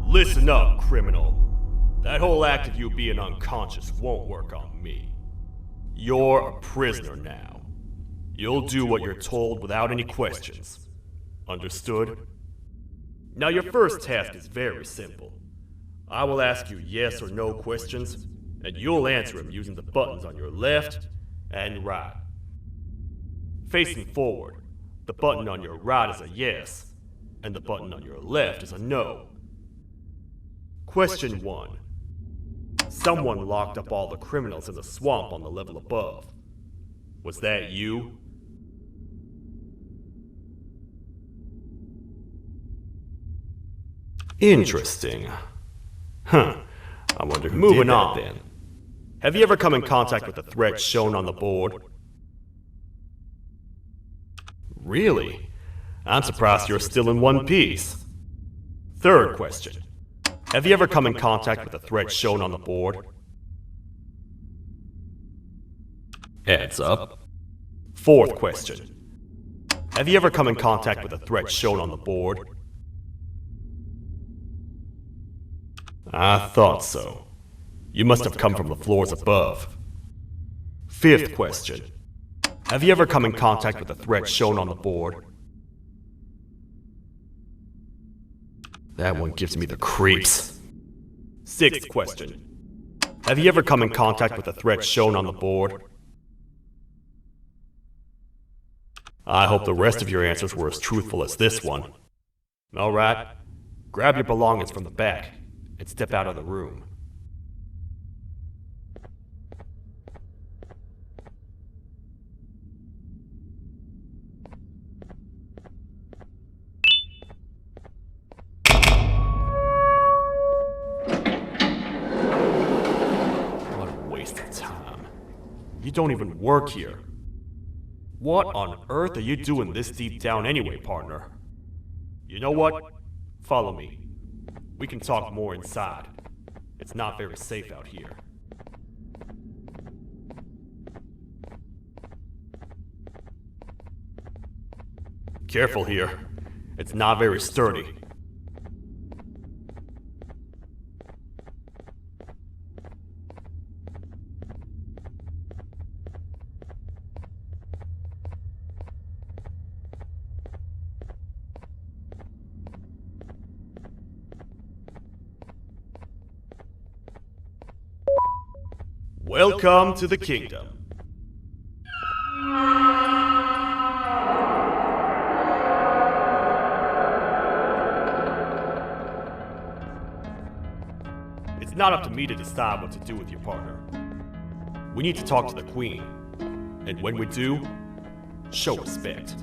Listen up, criminal. That whole act of you being unconscious won't work on me. You're a prisoner now. You'll do what you're told without any questions. Understood? Now your first task is very simple. I will ask you yes or no questions, and you'll answer them using the buttons on your left and right. Facing forward, the button on your right is a yes, and the button on your left is a no. Question 1. Someone locked up all the criminals in the swamp on the level above. Was that you? Interesting. Huh. I wonder who did that then. Have you ever come in contact with the threat shown on the board? Really? I'm surprised you're still in one piece. Third question. Have you ever come in contact with the threat shown on the board? Heads up. Fourth question. Have you ever come in contact with the threat shown on the board? I thought so. You must have come from the floors above. Fifth question. Have you ever come in contact with the threat shown on the board? That one gives me the creeps. Sixth question. Have you ever come in contact with the threat shown on the board? I hope the rest of your answers were as truthful as this one. Alright, grab your belongings from the back and step out of the room. You don't even work here. What on earth are you doing this deep down anyway, partner? You know what? Follow me. We can talk more inside. It's not very safe out here. Careful here. It's not very sturdy. Welcome to the kingdom. It's not up to me to decide what to do with your partner. We need to talk to the queen. And when we do, show respect.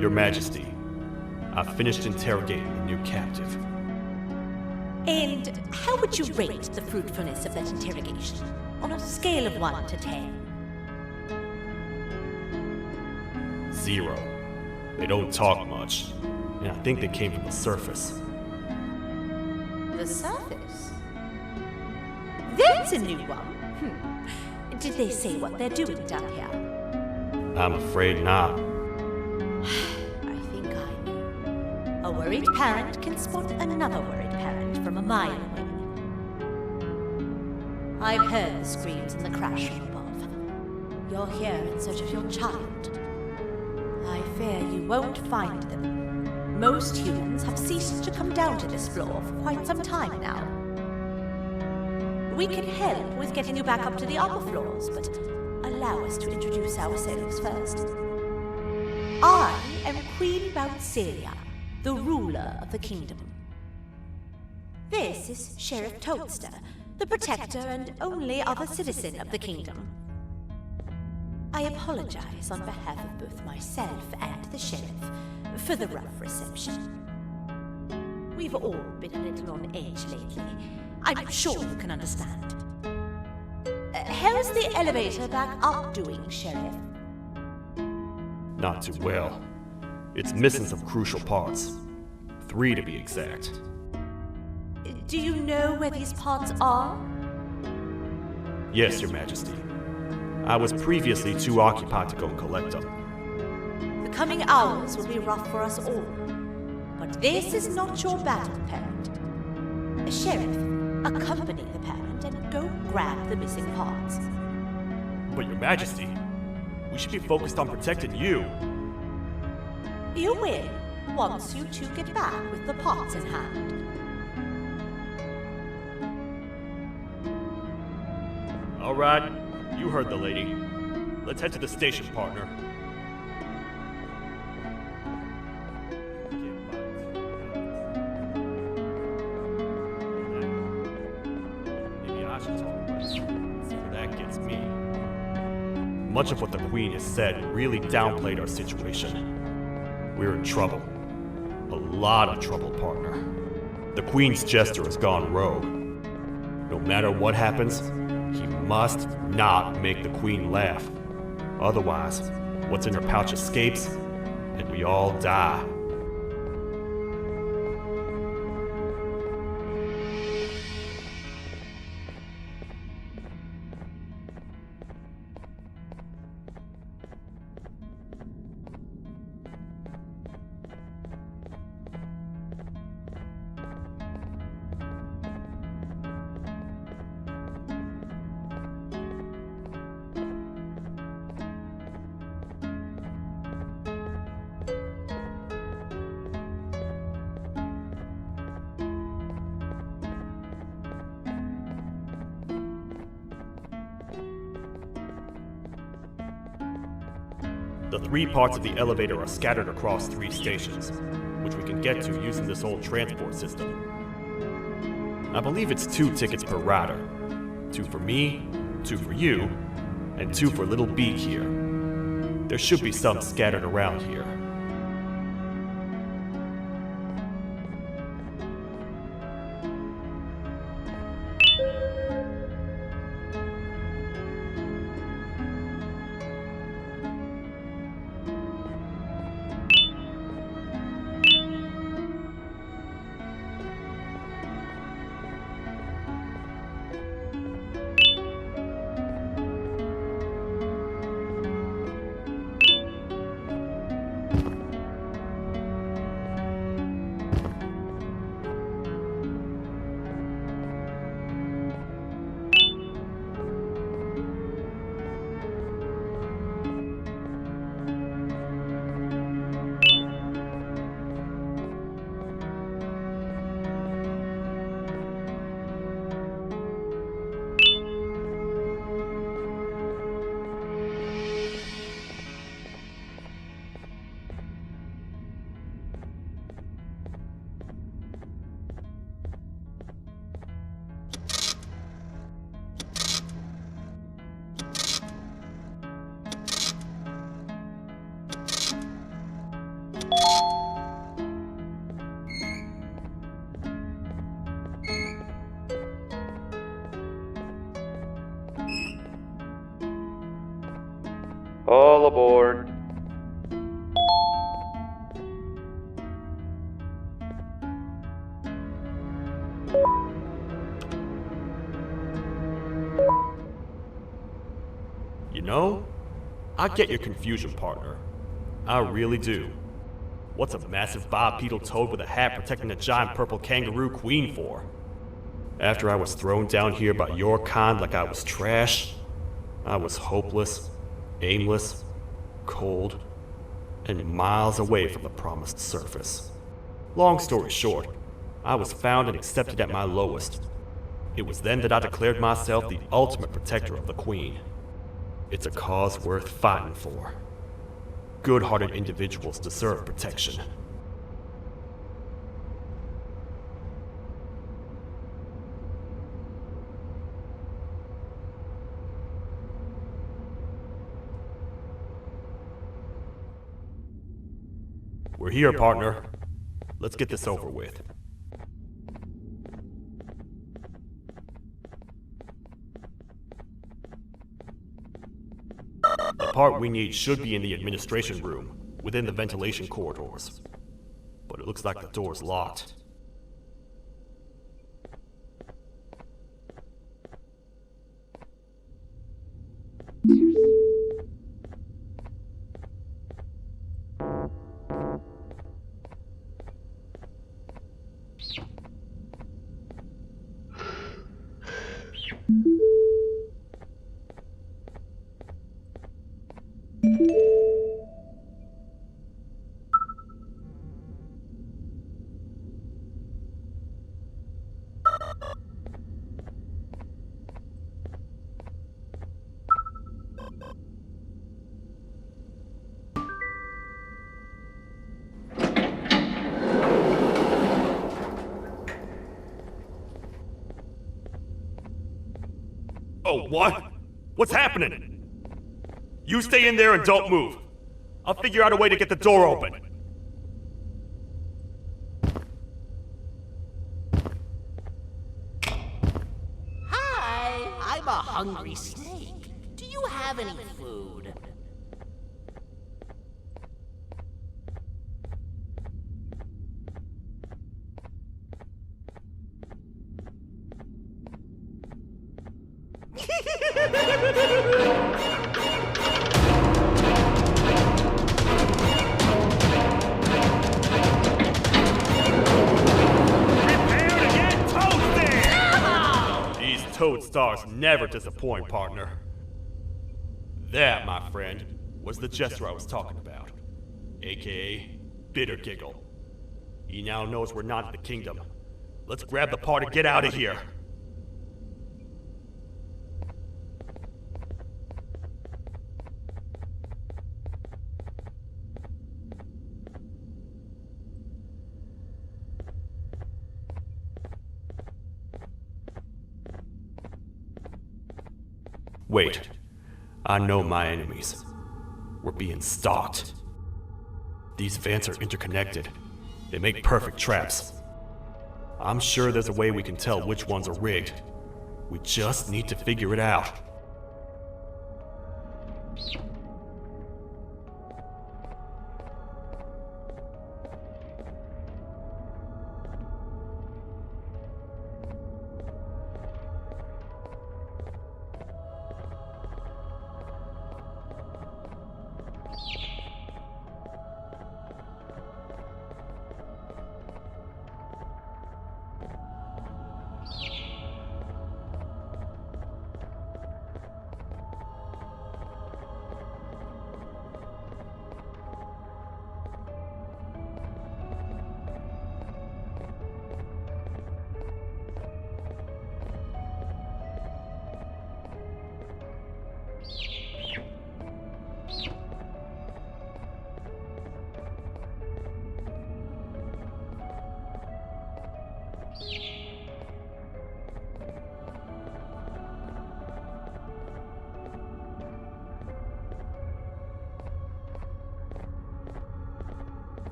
Your Majesty, I've finished interrogating the new captive. And how would you rate the fruitfulness of that interrogation, on a scale of 1 to 10? Zero. They don't talk much, and I think they came from the surface. The surface? That's a new one. Did they say what they're doing down here? I'm afraid not. I think I know. A worried parent can spot another worried parent from a mile away. I've heard the screams and the crash from above. You're here in search of your child. I fear you won't find them. Most humans have ceased to come down to this floor for quite some time now. We can help with getting you back up to the upper floors, but allow us to introduce ourselves first. I am Queen Bouncelia, the ruler of the kingdom. This is Sheriff Toadster, the protector and only other citizen of the kingdom. I apologize on behalf of both myself and the sheriff for the rough reception. We've all been a little on edge lately. I'm sure you can understand. How's the elevator back up doing, Sheriff? Not too well. It's missing some crucial parts. 3 to be exact. Do you know where these parts are? Yes, Your Majesty. I was previously too occupied to go and collect them. The coming hours will be rough for us all. But this is not your battle, parent. Sheriff, accompany the parent and go grab the missing parts. But Your Majesty, we should be focused on protecting you. You will, once you two get back with the parts in hand. All right, you heard the lady. Let's head to the station, partner. Maybe I should talk about it. See where that gets me. Much of what the Queen has said really downplayed our situation. We're in trouble. A lot of trouble, partner. The Queen's jester has gone rogue. No matter what happens, he must not make the Queen laugh. Otherwise, what's in her pouch escapes, and we all die. The 3 parts of the elevator are scattered across 3 stations, which we can get to using this old transport system. I believe it's 2 tickets per rider. 2 for me, 2 for you, and 2 for Little Beak here. There should be some scattered around here. All aboard. You know, I get your confusion, partner. I really do. What's a massive bipedal toad with a hat protecting a giant purple kangaroo queen for? After I was thrown down here by your kind like I was trash, I was hopeless, aimless, cold, and miles away from the promised surface. Long story short, I was found and accepted at my lowest. It was then that I declared myself the ultimate protector of the Queen. It's a cause worth fighting for. Good-hearted individuals deserve protection. We're here, partner. Let's get this over with. The part we need should be in the administration room, within the ventilation corridors. But it looks like the door's locked. Oh, what? What's happening? You stay in there and don't move. I'll figure out a way to get the door open. Hi, I'm a hungry snake. Do you have any food? Toadsters never disappoint, partner. That, my friend, was the jester I was talking about, aka Bitter Giggle. He now knows we're not in the kingdom. Let's grab the part and get out of here. Wait, I know my enemies. We're being stalked. These vents are interconnected. They make perfect traps. I'm sure there's a way we can tell which ones are rigged. We just need to figure it out.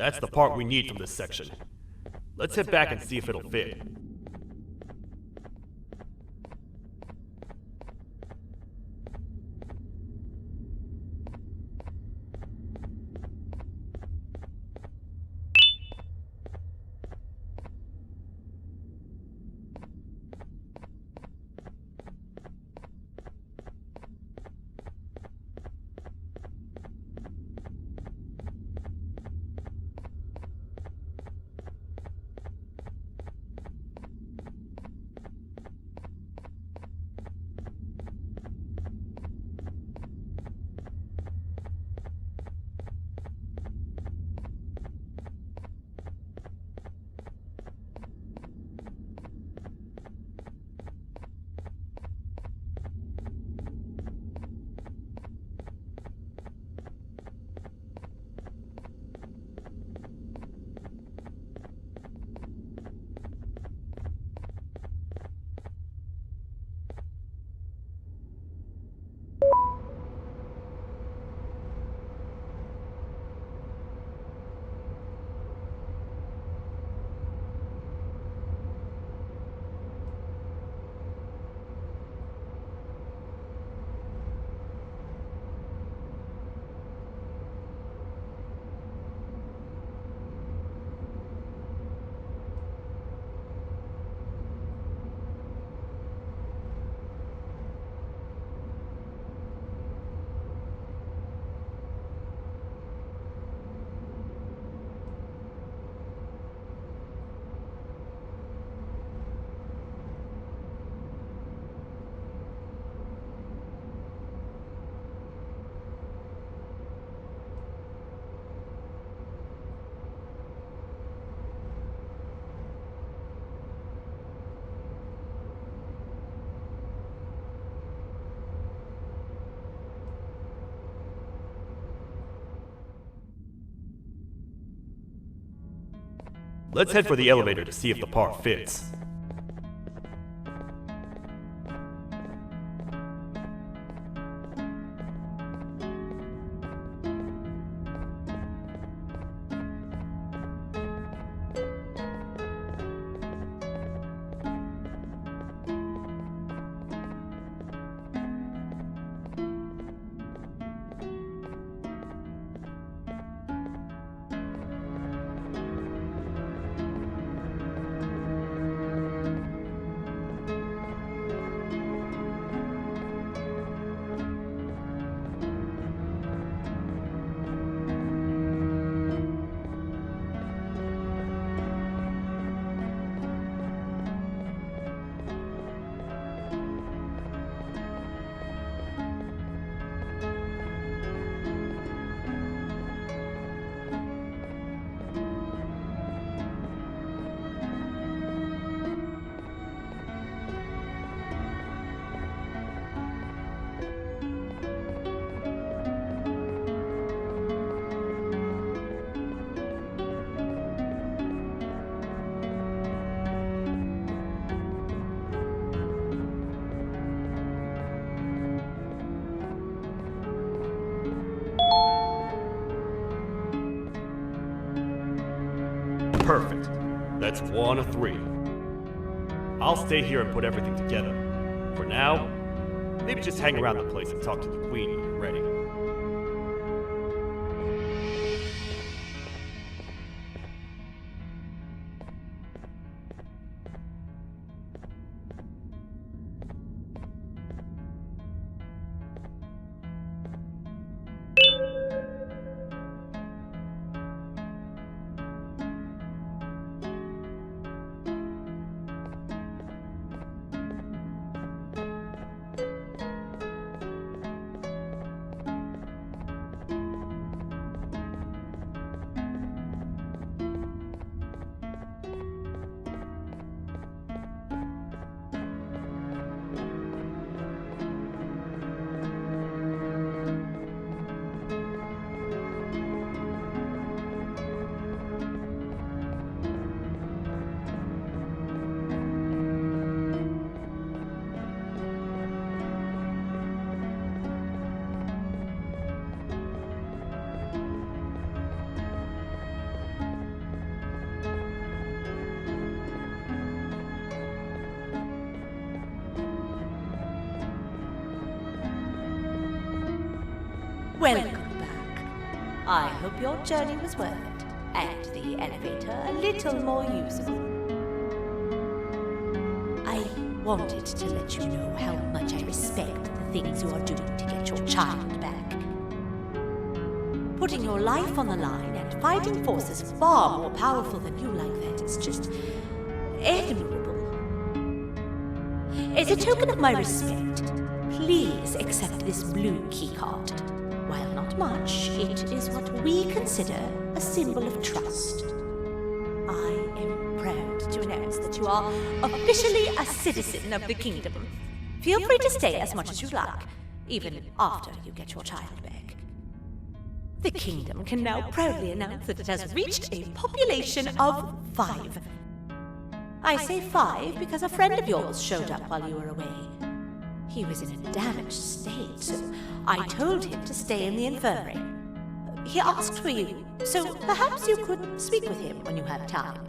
That's the part we need from this section. Let's head back and see if it'll fit. Let's head for the elevator to see if the part fits. Perfect. That's 1 of 3. I'll stay here and put everything together. For now, maybe just hang around the place and talk to the Queen when you're ready. welcome back. I hope your journey was worth it, and the elevator a little more usable. I wanted to let you know how much I respect the things you are doing to get your child back. Putting your life on the line and fighting forces far more powerful than you like that is just admirable. As a token of my respect, please accept this blue keycard. While not much, it is what we consider a symbol of trust. I am proud to announce that you are officially a citizen of the kingdom. Feel free to stay as much as you like, even after you get your child back. The kingdom can now proudly announce that it has reached a population of 5. I say 5 because a friend of yours showed up while you were away. He was in a damaged state, so I told him to stay in the infirmary. He asked for you, so perhaps you could speak with him when you have time.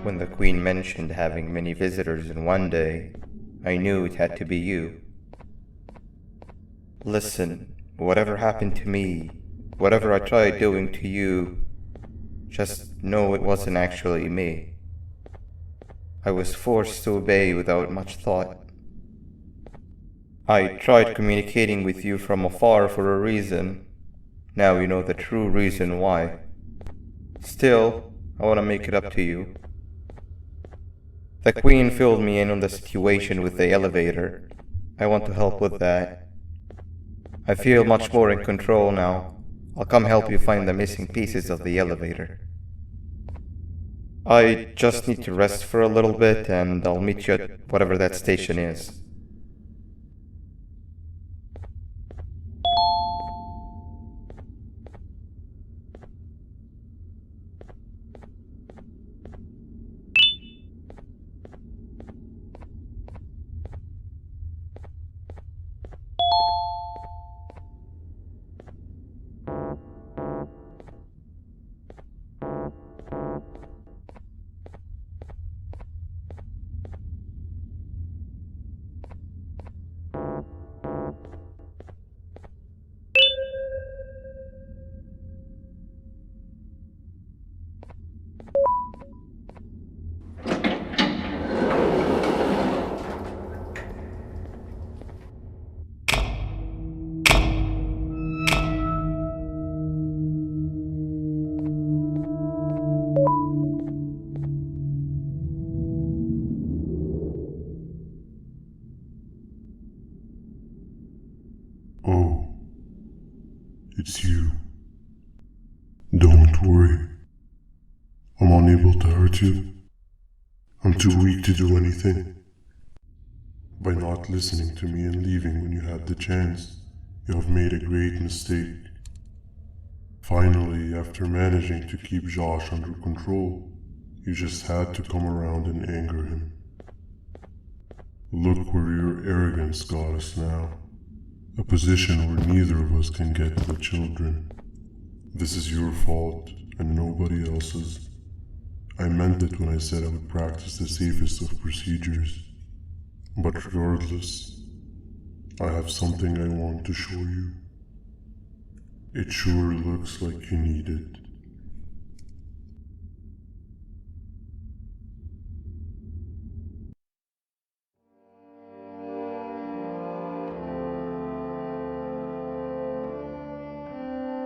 When the Queen mentioned having many visitors in one day, I knew it had to be you. Listen, whatever happened to me, whatever I tried doing to you, just know it wasn't actually me. I was forced to obey without much thought. I tried communicating with you from afar for a reason. Now you know the true reason why. Still, I want to make it up to you. The Queen filled me in on the situation with the elevator. I want to help with that. I feel much more in control now. I'll come help you find the missing pieces of the elevator. I just need to rest for a little bit and I'll meet you at whatever that station is. Don't worry. I'm unable to hurt you. I'm too weak to do anything. By not listening to me and leaving when you had the chance, you have made a great mistake. Finally, after managing to keep Josh under control, you just had to come around and anger him. Look where your arrogance got us now. A position where neither of us can get to the children. This is your fault and nobody else's. I meant it when I said I would practice the safest of procedures. But regardless, I have something I want to show you. It sure looks like you need it.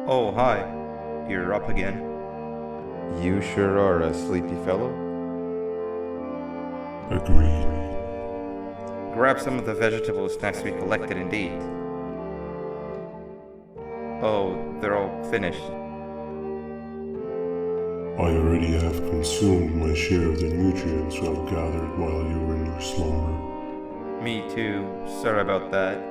Oh, hi. You're up again. You sure are a sleepy fellow. Agreed. Grab some of the vegetable snacks we collected and eat. Oh, they're all finished. I already have consumed my share of the nutrients you have gathered while you were in your slumber. Me too. Sorry about that.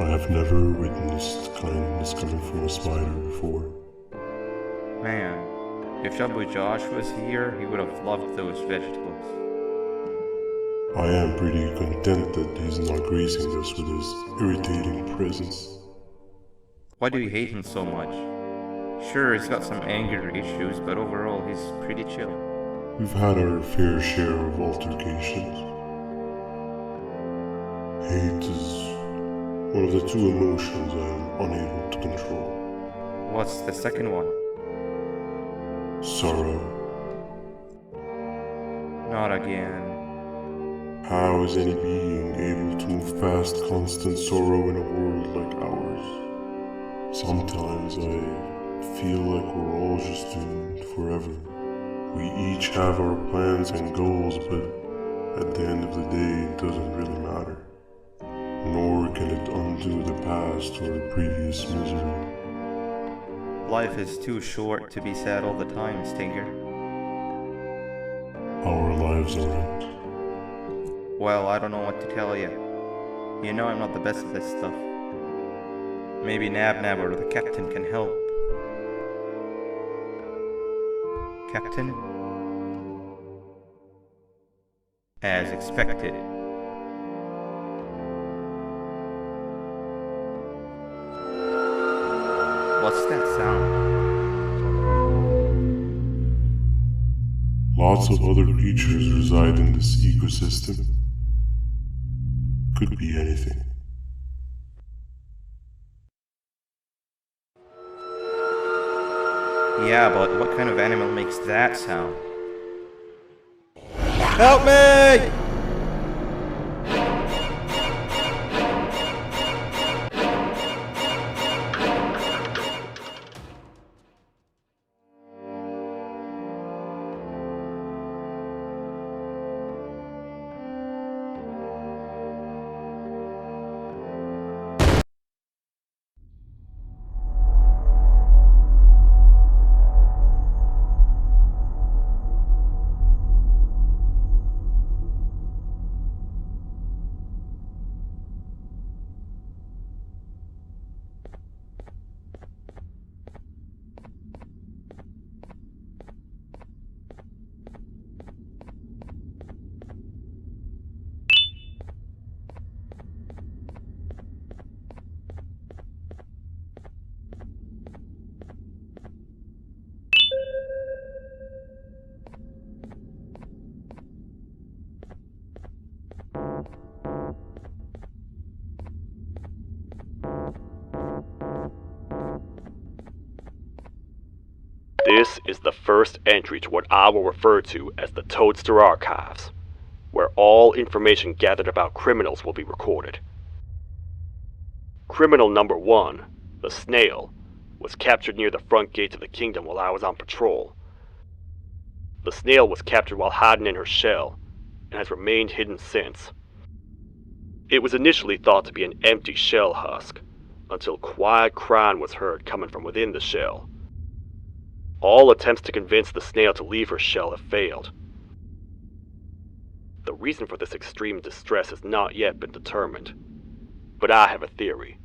I have never witnessed kindness coming from a spider before. Man, if Shabu Josh was here, he would have loved those vegetables. I am pretty content that he's not gracing us with his irritating presence. Why do you hate him so much? Sure, he's got some anger issues, but overall he's pretty chill. We've had our fair share of altercations. Hate is one of the two emotions I am unable to control. What's the second one? Sorrow. Not again. How is any being able to move past constant sorrow in a world like ours? Sometimes I feel like we're all just doomed forever. We each have our plans and goals, but at the end of the day, it doesn't really matter. Nor can it undo the past or the previous misery. Life is too short to be sad all the time, Stinger. Our lives aren't. Well, I don't know what to tell you. You know I'm not the best at this stuff. Maybe Nab or the captain can help. Captain? As expected. What's that sound? Lots of other creatures reside in this ecosystem. Could be anything. Yeah, but what kind of animal makes that sound? Help me! This is the first entry to what I will refer to as the Toadster Archives, where all information gathered about criminals will be recorded. Criminal number 1, the snail, was captured near the front gate of the kingdom while I was on patrol. The snail was captured while hiding in her shell, and has remained hidden since. It was initially thought to be an empty shell husk, until quiet crying was heard coming from within the shell. All attempts to convince the snail to leave her shell have failed. The reason for this extreme distress has not yet been determined, but I have a theory.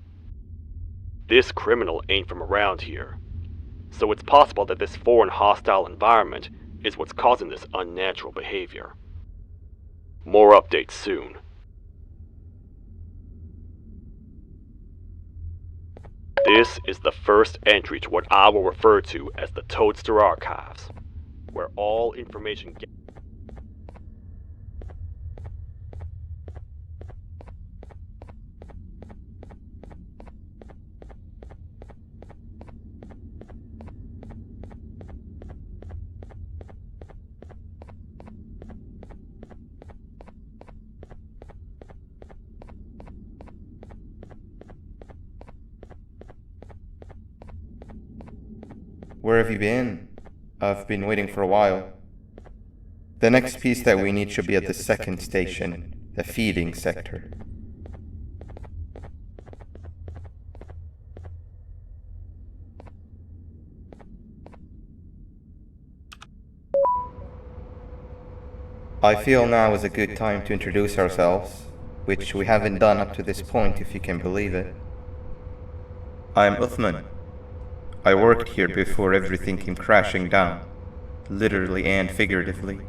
This criminal ain't from around here, so it's possible that this foreign hostile environment is what's causing this unnatural behavior. More updates soon. This is the first entry to what I will refer to as the Toadster Archives, where all information Where have you been? I've been waiting for a while. The next piece that we need should be at the second station, the feeding sector. I feel now is a good time to introduce ourselves, which we haven't done up to this point, if you can believe it. I'm Uthman. I worked here before everything came crashing down, literally and figuratively.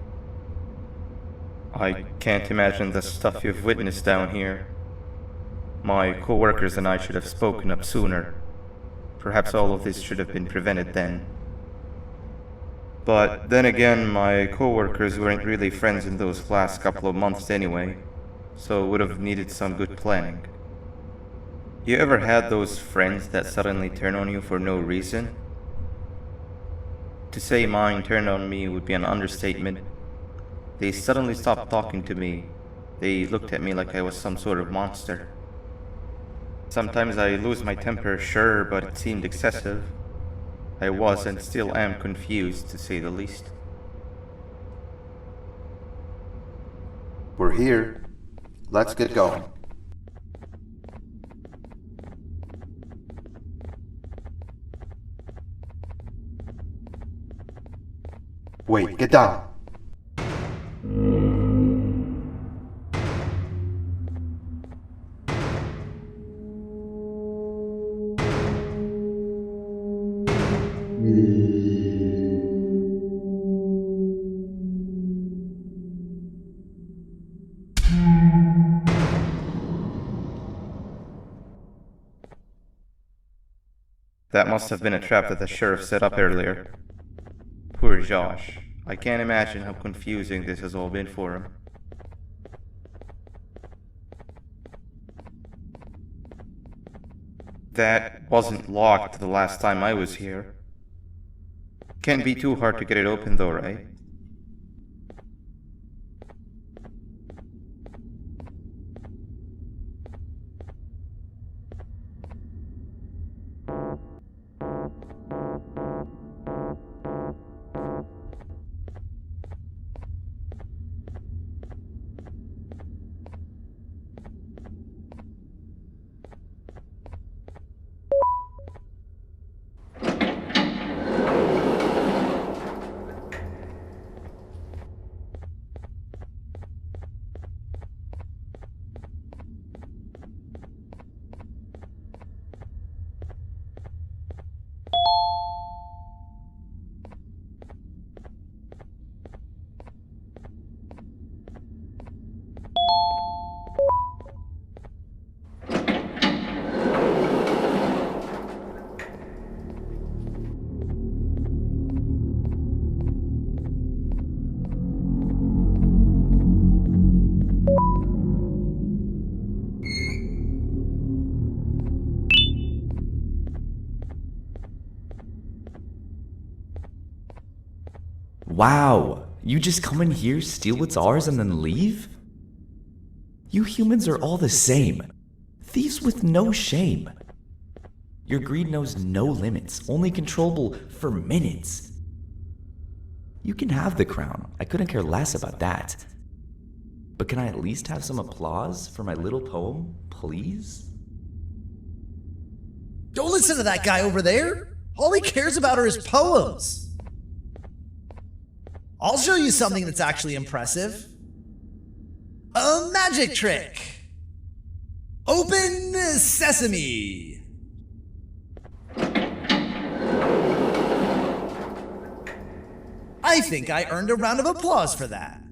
I can't imagine the stuff you've witnessed down here. My co-workers and I should have spoken up sooner. Perhaps all of this should have been prevented then. But then again, my co-workers weren't really friends in those last couple of months anyway, so would have needed some good planning. You ever had those friends that suddenly turn on you for no reason? To say mine turned on me would be an understatement. They suddenly stopped talking to me. They looked at me like I was some sort of monster. Sometimes I lose my temper, sure, but it seemed excessive. I was and still am confused, to say the least. We're here. Let's get going. Wait, get down. That must have been a trap that the sheriff set up earlier. Poor Josh. I can't imagine how confusing this has all been for him. That wasn't locked the last time I was here. Can't be too hard to get it open though, right? Wow, you just come in here, steal what's ours, and then leave? You humans are all the same. Thieves with no shame. Your greed knows no limits, only controllable for minutes. You can have the crown. I couldn't care less about that. But can I at least have some applause for my little poem, please? Don't listen to that guy over there. All he cares about are his poems. I'll show you something that's actually impressive. A magic trick. Open sesame. I think I earned a round of applause for that.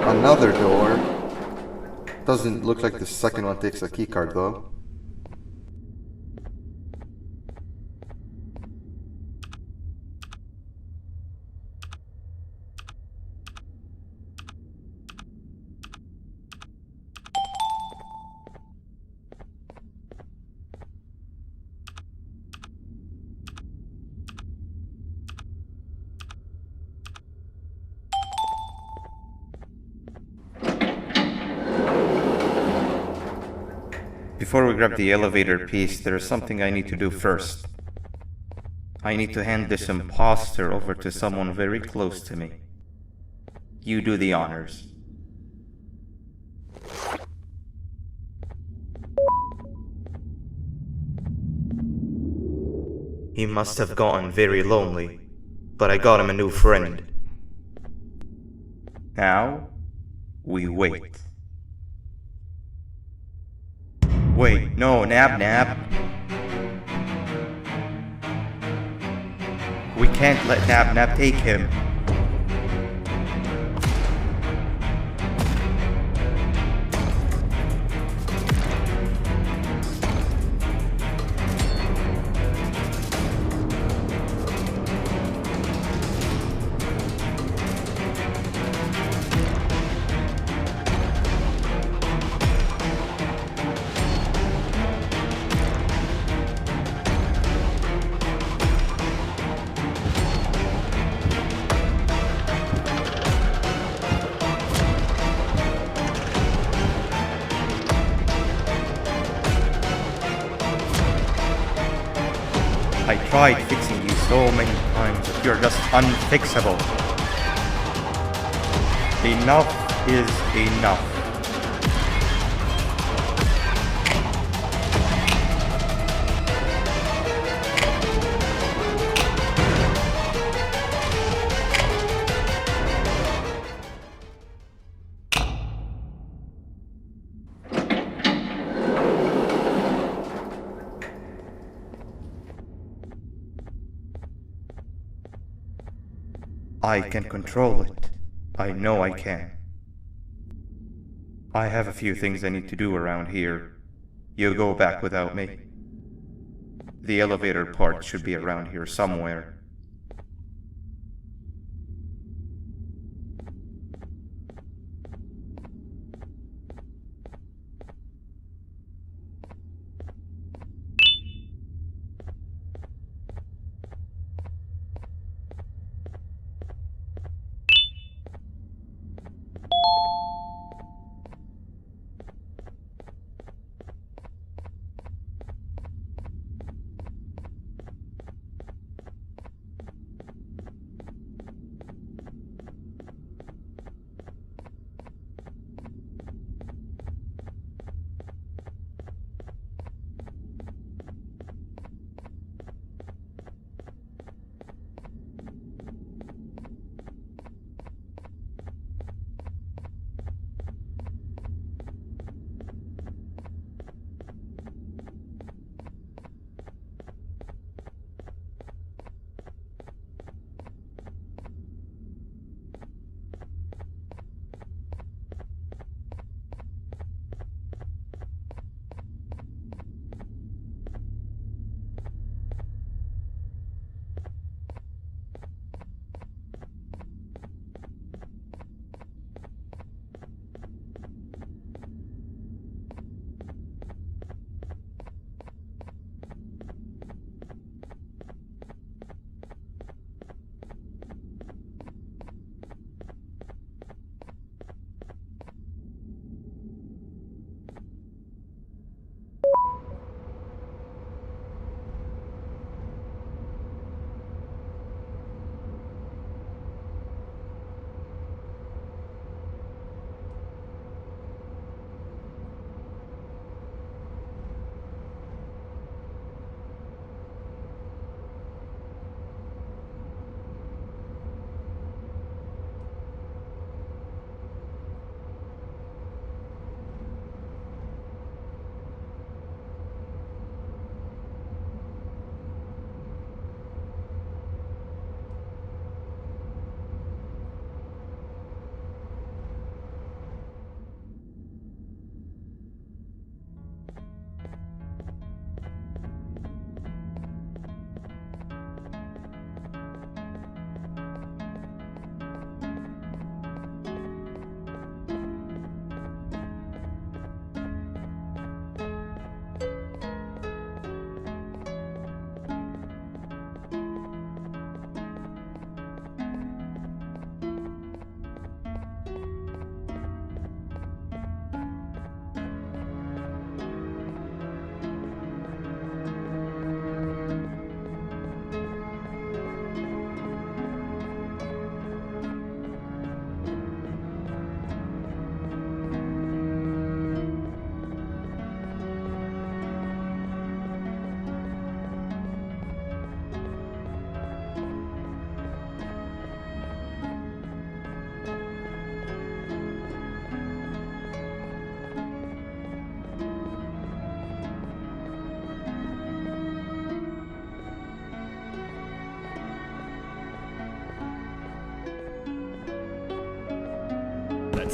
Another door. Doesn't look like the second one takes a keycard though. Before we grab the elevator piece, there is something I need to do first. I need to hand this imposter over to someone very close to me. You do the honors. He must have gotten very lonely, but I got him a new friend. Now, we wait. Wait, no, Nab. We can't let Nab take him. I tried fixing you so many times, but you're just unfixable. Enough is enough. I can control it. I know I can. I have a few things I need to do around here. You go back without me. The elevator part should be around here somewhere.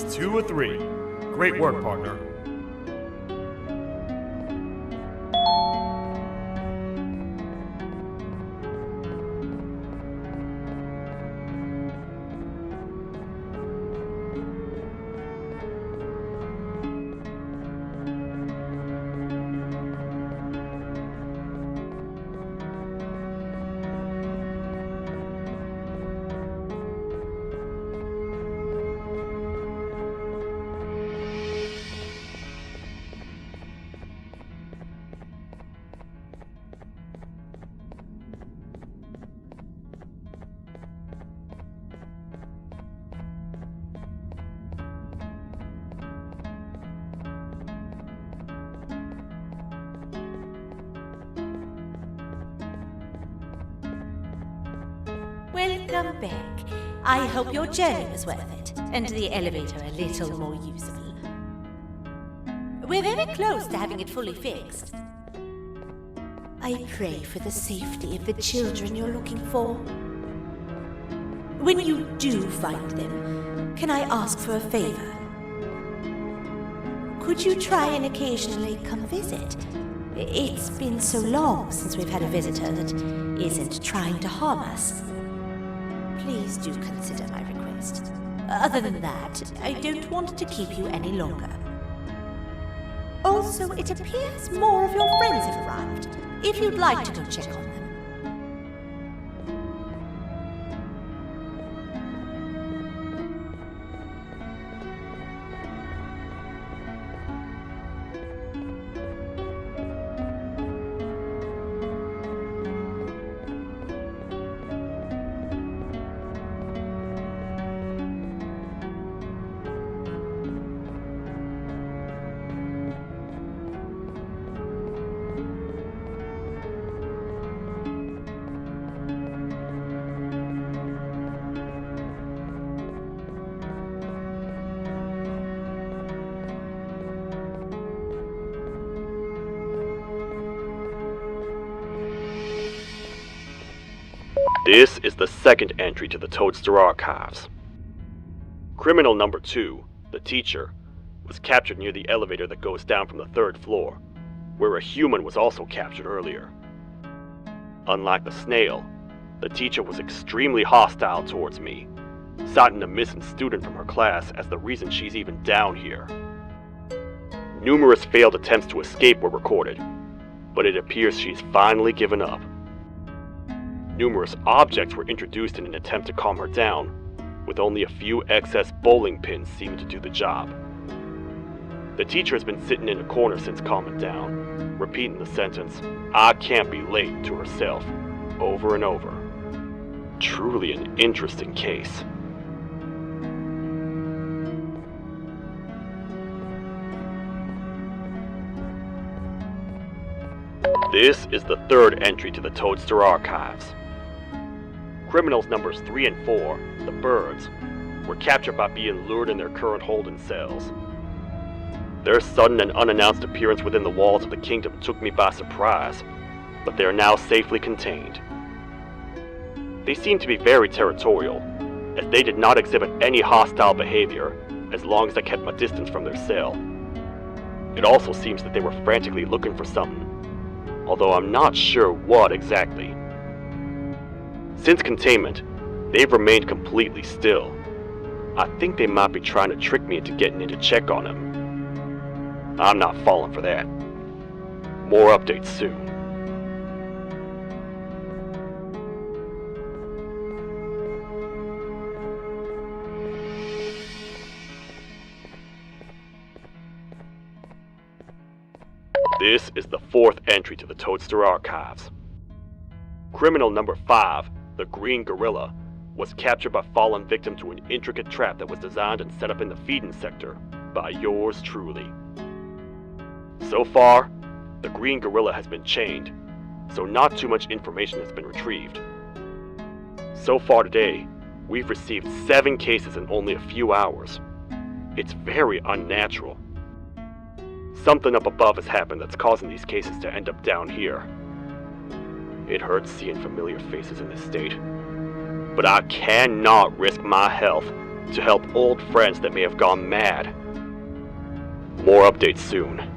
It's 2 or 3. Great work, partner. Welcome back. I hope your journey was worth it, and the elevator a little more usable. We're very close to having it fully fixed. I pray for the safety of the children you're looking for. When you do find them, can I ask for a favor? Could you try and occasionally come visit? It's been so long since we've had a visitor that isn't trying to harm us. Please do consider my request. Other than that, I don't want to keep you any longer. Also, it appears more of your friends have arrived, if you'd like to go check on them. This is the second entry to the Toadster archives. Criminal number 2, the teacher, was captured near the elevator that goes down from the 3rd floor, where a human was also captured earlier. Unlike the snail, the teacher was extremely hostile towards me, citing a missing student from her class as the reason she's even down here. Numerous failed attempts to escape were recorded, but it appears she's finally given up. Numerous objects were introduced in an attempt to calm her down, with only a few excess bowling pins seeming to do the job. The teacher has been sitting in a corner since calming down, repeating the sentence, "I can't be late," to herself, over and over. Truly an interesting case. This is the 3rd entry to the Toadster archives. Criminals numbers 3 and 4, the birds, were captured by being lured in their current holding cells. Their sudden and unannounced appearance within the walls of the kingdom took me by surprise, but they are now safely contained. They seem to be very territorial, as they did not exhibit any hostile behavior as long as I kept my distance from their cell. It also seems that they were frantically looking for something, although I'm not sure what exactly. Since containment, they've remained completely still. I think they might be trying to trick me into getting in to check on them. I'm not falling for that. More updates soon. This is the 4th entry to the Toadster archives. Criminal number 5, the green gorilla, was captured by falling victim to an intricate trap that was designed and set up in the feeding sector by yours truly. So far, the green gorilla has been chained, so not too much information has been retrieved. So far today, we've received 7 cases in only a few hours. It's very unnatural. Something up above has happened that's causing these cases to end up down here. It hurts seeing familiar faces in this state, but I cannot risk my health to help old friends that may have gone mad. More updates soon.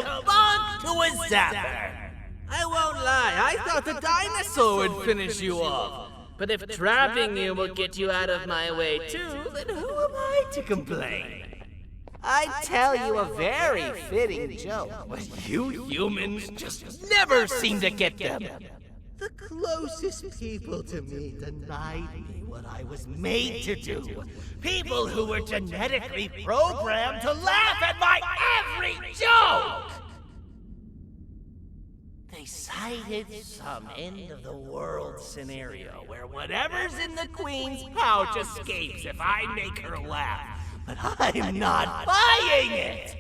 a bug to a zapper. I won't lie, I thought the dinosaur would finish you off. But if trapping you will get you out of my way too, then who am I to complain? I'd tell you a very fitting joke, but you humans just never seem to get them. The closest people to me denied me what I was made to do. People who were genetically programmed to laugh at my every joke! They cited some end-of-the-world scenario where whatever's in the Queen's pouch escapes if I make her laugh. But I'm not buying it!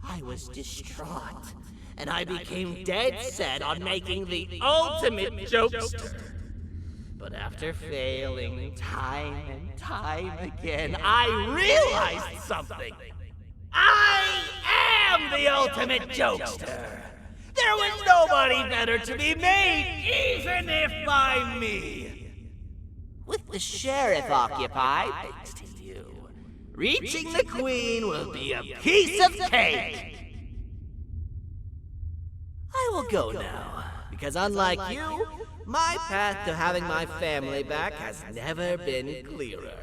I was distraught, and I became dead set on making the ultimate jokester. But after failing time and time again, I realized something. I am the ultimate jokester! There was nobody better to be made, even if by me! With the sheriff occupied, thanks to you, reaching the Queen will be a piece of cake! I will go now, because unlike you, my path to having my family back has never been clearer.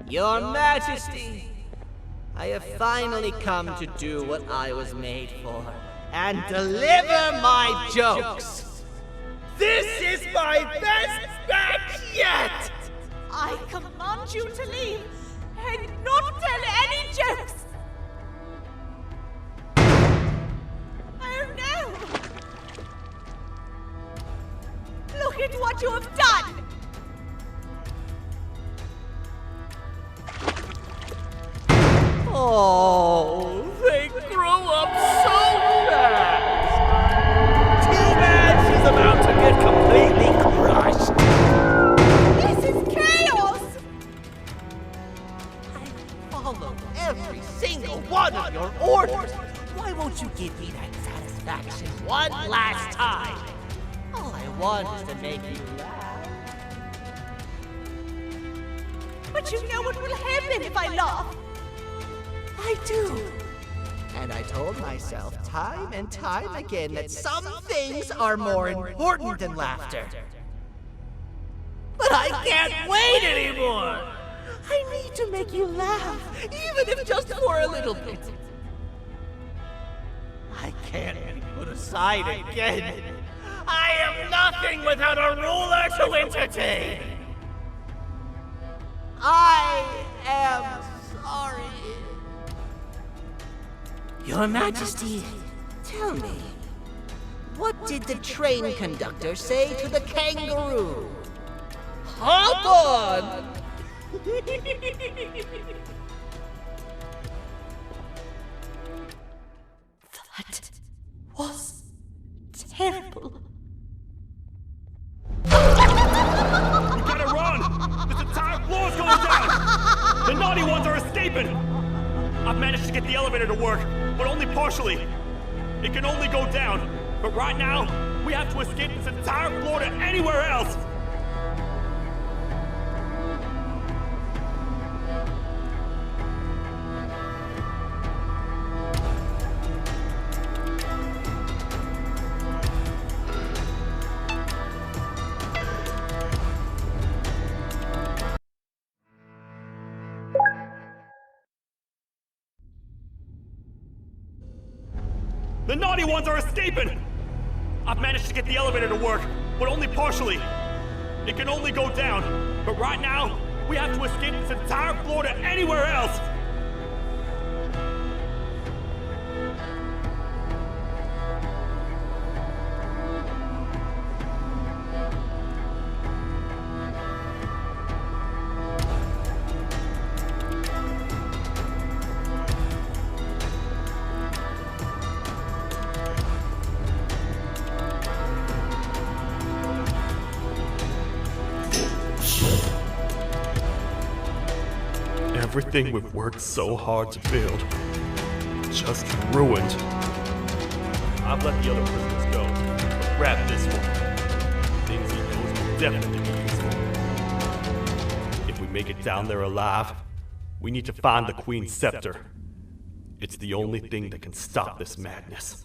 Your Majesty, I have finally come to do what I was made for, and deliver my jokes! This is my best batch yet! I command you to leave and not tell any jokes. Look at what you have done! Oh, they grow up so fast. Too bad she's about to get completely crushed. This is chaos! I followed every single one of your orders. Why won't you give me that satisfaction one last time? All I want is to make you laugh. But you know what will happen if I laugh. I do. And I told myself time and time again that some things are more important than laughter. But I can't wait anymore. I need to make you laugh, even if just for a little bit. I can't be put aside again. I am nothing without a ruler to entertain. I am sorry. Your Majesty, tell me, what did the train conductor say to the kangaroo? Hop on! That was terrible. We gotta run! This entire floor's going down! The naughty ones are escaping! I've managed to get the elevator to work, but only partially. It can only go down, but right now, we have to escape this entire floor to anywhere else! The naughty ones are escaping! I've managed to get the elevator to work, but only partially. It can only go down, but right now, we have to escape this entire floor to anywhere else! Everything we've worked so hard to build, just ruined. I've let the other prisoners go, but grab this one. Things he knows will definitely be useful. If we make it down there alive, we need to find the Queen's scepter. It's the only thing that can stop this madness.